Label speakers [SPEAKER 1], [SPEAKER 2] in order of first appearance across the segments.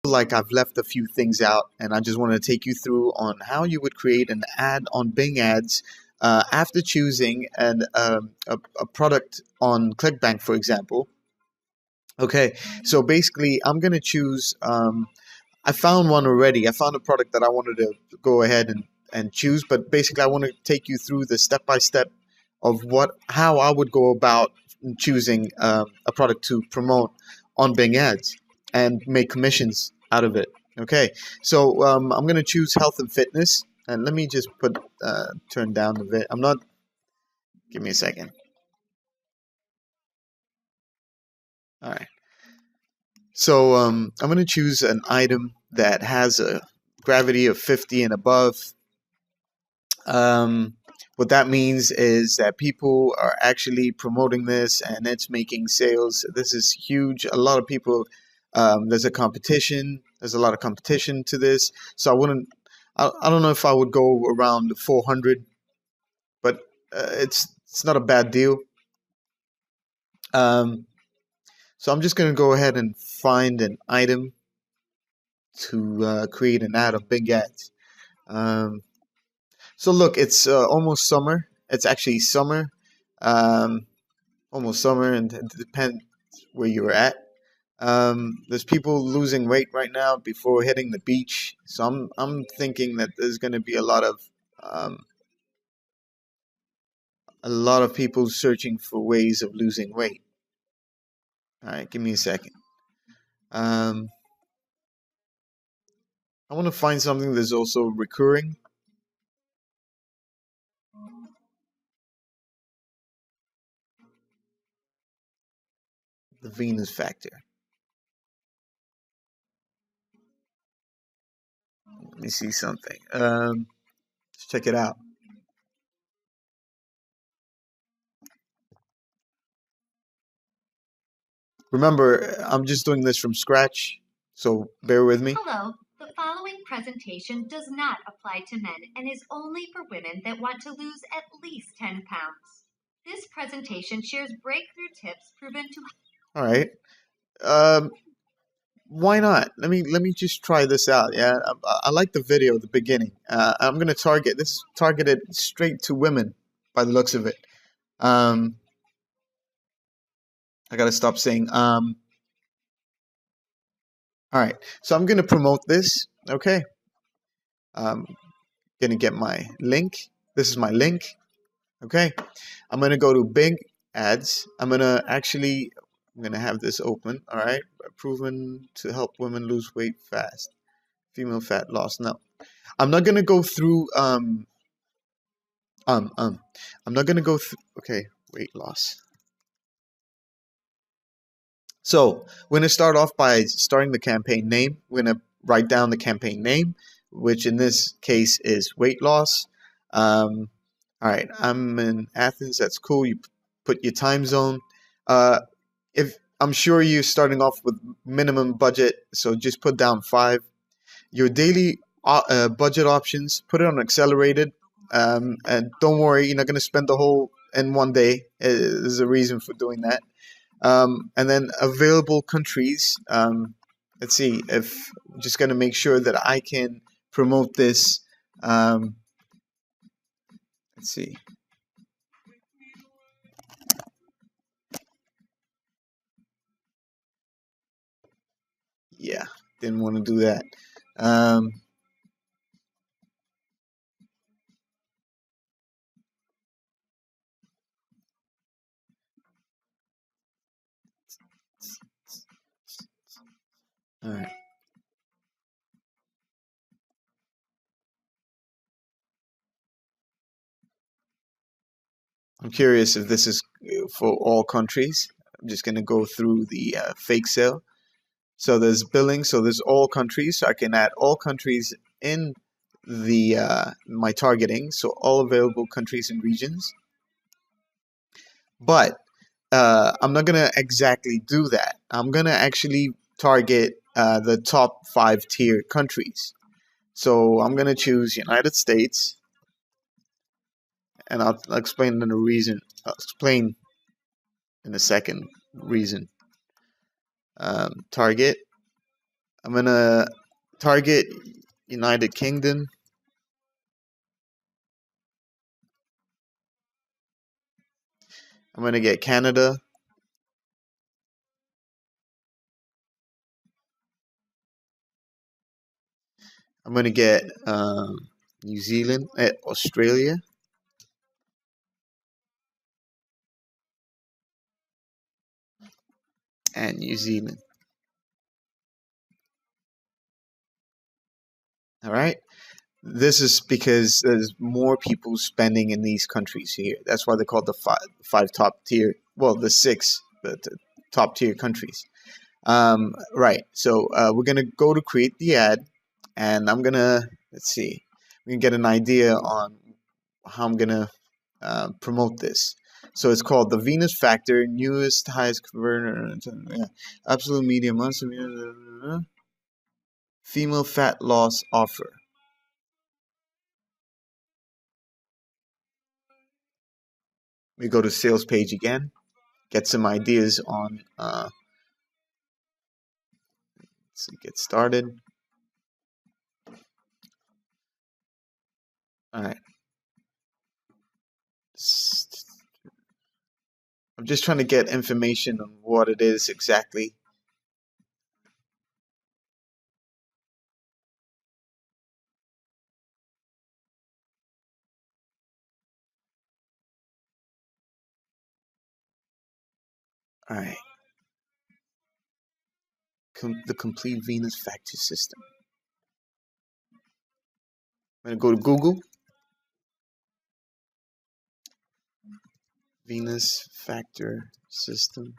[SPEAKER 1] like I've left a few things out, and I just want to take you through on how you would create an ad on Bing Ads after choosing a product on ClickBank, for example. Okay, so basically I'm going to choose, I found one already. I found a product that I wanted to go ahead and choose, but basically I want to take you through the step-by-step of how I would go about choosing a product to promote on Bing Ads and make commissions out of it. Okay, so I'm going to choose health and fitness, and let me just turn down the vid. Give me a second. All right. So I'm going to choose an item that has a gravity of 50 and above. What that means is that people are actually promoting this and it's making sales. This is huge. A lot of people, there's a competition. There's a lot of competition to this. So I don't know if I would go around 400, but it's not a bad deal. So I'm just going to go ahead and find an item to create an ad of Bing Ads. So look, it's almost summer. It's actually summer, almost summer, and it depends where you're at. There's people losing weight right now before hitting the beach. So I'm thinking that there's going to be a lot of people searching for ways of losing weight. All right, give me a second. I want to find something that's also recurring. The Venus factor. Let me see something. Let's check it out. Remember, I'm just doing this from scratch, so bear with me.
[SPEAKER 2] Hello. The following presentation does not apply to men and is only for women that want to lose at least 10 pounds. This presentation shares breakthrough tips proven to...
[SPEAKER 1] All right. Why not? Let me just try this out. Yeah, I like the video at the beginning. I'm gonna target this targeted straight to women by the looks of it. I gotta stop saying All right, so I'm gonna promote this. Okay, I'm gonna get my link. This is my link. Okay, I'm gonna go to Bing Ads. I'm gonna have this open. All right, proven to help women lose weight fast. Female fat loss. No, I'm not gonna go through. I'm not gonna go through. Okay, weight loss. So we're gonna start off by starting the campaign name. We're gonna write down the campaign name, which in this case is weight loss. All right, I'm in Athens. That's cool. You put your time zone. If I'm sure you're starting off with minimum budget, so just put down 5. Your daily budget options, put it on accelerated, and don't worry, you're not going to spend the whole in one day. There's a reason for doing that. And then available countries. Let's see, if I'm just going to make sure that I can promote this. Let's see. Yeah, didn't want to do that. All right. I'm curious if this is for all countries. I'm just going to go through the fake sale. So there's billing. So there's all countries. So I can add all countries in the my targeting. So all available countries and regions. But I'm not going to exactly do that. I'm going to actually target the top 5 tier countries. So I'm going to choose United States. And I'll explain in a reason. I'll explain in a second reason. Target. I'm gonna target United Kingdom. I'm gonna get Canada. I'm gonna get New Zealand, Australia, and New Zealand. All right. This is because there's more people spending in these countries here. That's why they're called the five top tier. Well, the six the top tier countries. Right. So we're gonna go to create the ad, and I'm gonna let's see. We can get an idea on how I'm gonna promote this. So it's called the Venus Factor, newest, highest converter, yeah, absolute medium, female fat loss offer. We go to sales page again, get some ideas on. Let's see, get started. All right. I'm just trying to get information on what it is exactly. All right. The complete Venus Factor system. I'm going to go to Google. Venus Factor system.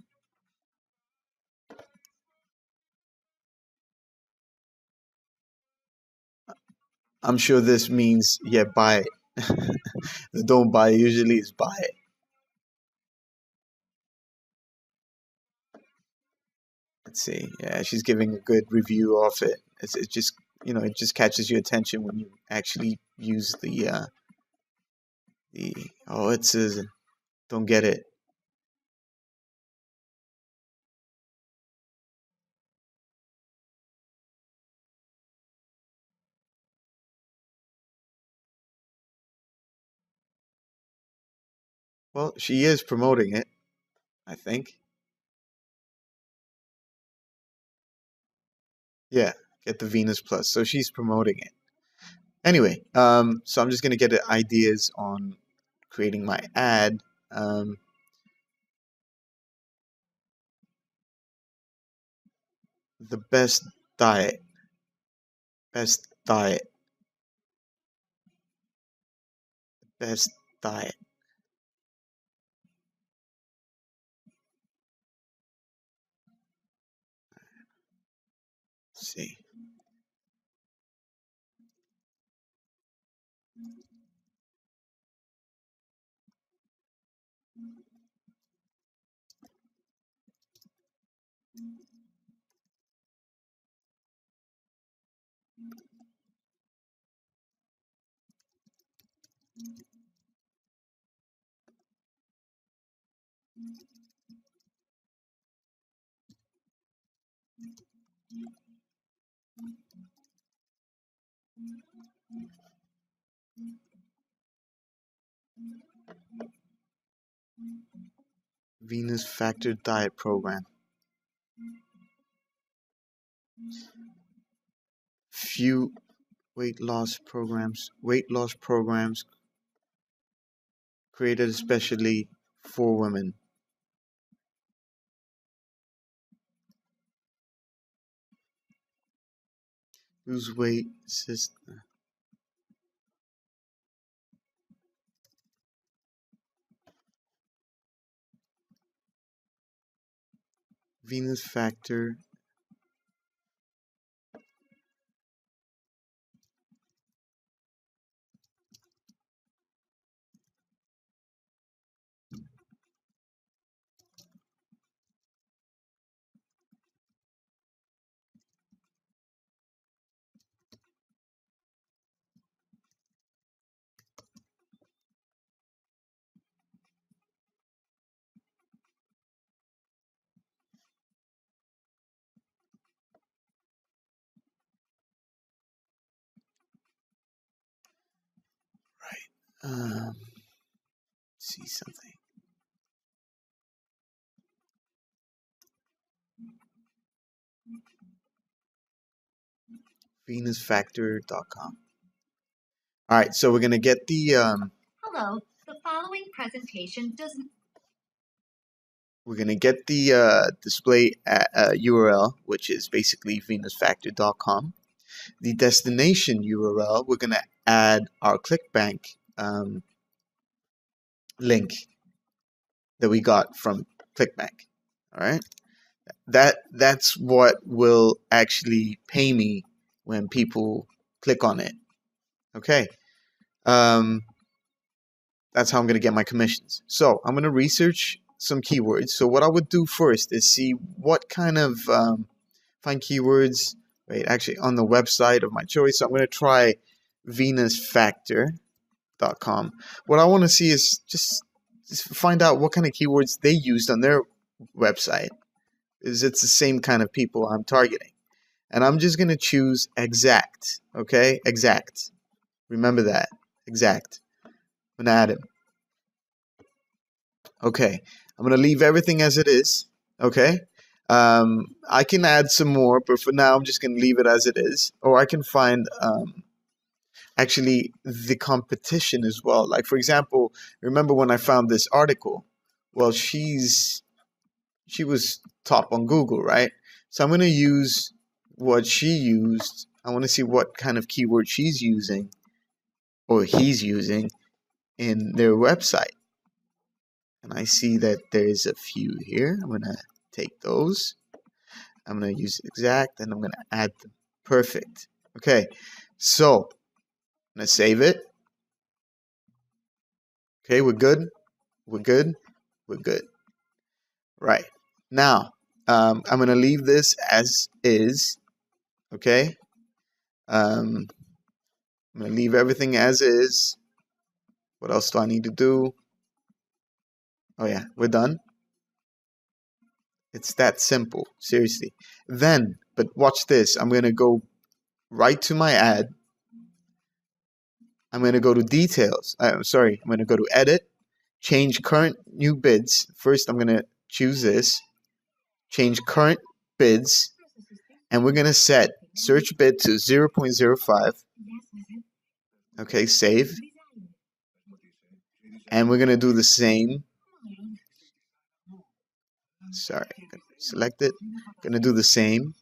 [SPEAKER 1] I'm sure this means, yeah, buy it. The don't buy it usually is buy it. Let's see. Yeah, she's giving a good review of it. It just, it just catches your attention when you actually use oh, it says, don't get it. Well, she is promoting it, I think. Yeah, get the Venus Plus. So she's promoting it. Anyway, so I'm just gonna get ideas on creating my ad. The diet, best diet, best diet. Let's see. Venus Factor Diet Program. Few weight loss programs created especially for women. Lose weight system. Venus Factor. See something. venusfactor.com. All right, so we're gonna get the
[SPEAKER 2] Hello, the following presentation does.
[SPEAKER 1] we're gonna get the display URL, which is basically venusfactor.com. The destination URL, we're gonna add our ClickBank link that we got from ClickBank. All right, that's what will actually pay me when people click on it. Okay, that's how I'm gonna get my commissions. So I'm gonna research some keywords. So what I would do first is see what kind of find keywords. Wait, actually on the website of my choice. So I'm gonna try venusfactor.com. What I want to see is just find out what kind of keywords they used on their website. Is it's the same kind of people I'm targeting. And I'm just going to choose exact. Okay, exact. Remember that. Exact. I'm going to add him. Okay, I'm going to leave everything as it is. Okay, I can add some more, but for now I'm just going to leave it as it is. Or I can find actually the competition as well. Like, for example, remember when I found this article? Well, she was top on Google, right? So I'm going to use what she used. I want to see what kind of keyword she's using or he's using in their website. And I see that there's a few here. I'm going to take those. I'm going to use exact and I'm going to add them. Perfect. Okay, so I'm going to save it. Okay, we're good. We're good. We're good. Right. Now, I'm going to leave this as is. Okay. I'm going to leave everything as is. What else do I need to do? Oh, yeah, we're done. It's that simple. Seriously. Then, but watch this. I'm going to go right to my ad. I'm going to go to details. I'm going to go to edit, change current new bids. First, I'm going to choose this, change current bids, and we're going to set search bid to 0.05. Okay, save. And we're going to do the same. Sorry, select it. Going to do the same.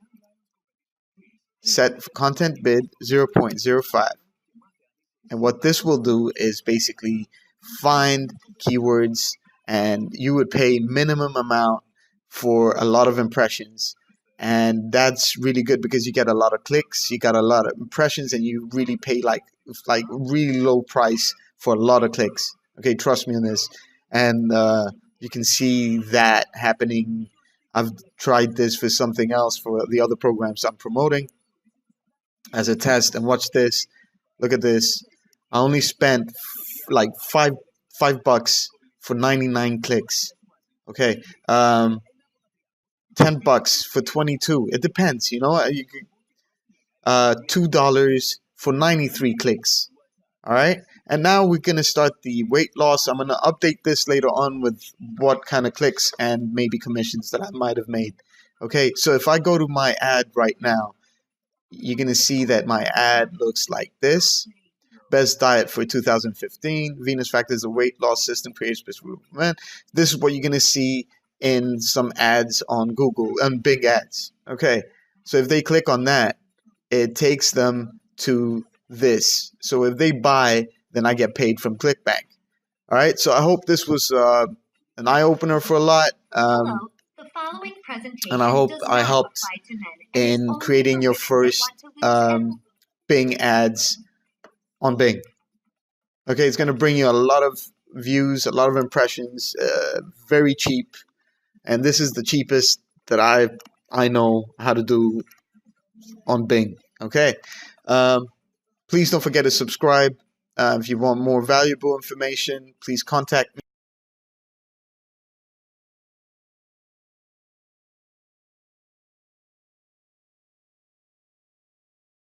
[SPEAKER 1] Set content bid 0.05. And what this will do is basically find keywords, and you would pay minimum amount for a lot of impressions. And that's really good because you get a lot of clicks, you got a lot of impressions, and you really pay like really low price for a lot of clicks. Okay, trust me on this. And you can see that happening. I've tried this for something else for the other programs I'm promoting as a test. And watch this. Look at this. I only spent like $5 for 99 clicks. Okay, $10 for 22. It depends, you know. You could, $2 for 93 clicks. All right, and now we're gonna start the weight loss. I'm gonna update this later on with what kind of clicks and maybe commissions that I might have made. Okay, so if I go to my ad right now, you're gonna see that my ad looks like this. Best diet for 2015. Venus Factor is a weight loss system created specifically for men. This is what you're gonna see in some ads on Google and big ads. Okay, so if they click on that, it takes them to this. So if they buy, then I get paid from ClickBank. All right. So I hope this was an eye opener for a lot.
[SPEAKER 2] The following presentation
[SPEAKER 1] and I hope I helped in
[SPEAKER 2] in
[SPEAKER 1] creating your first Bing ads on Bing. Okay, it's going to bring you a lot of views, a lot of impressions, very cheap. And this is the cheapest that I know how to do on Bing. Okay. Please don't forget to subscribe. If you want more valuable information, please contact me.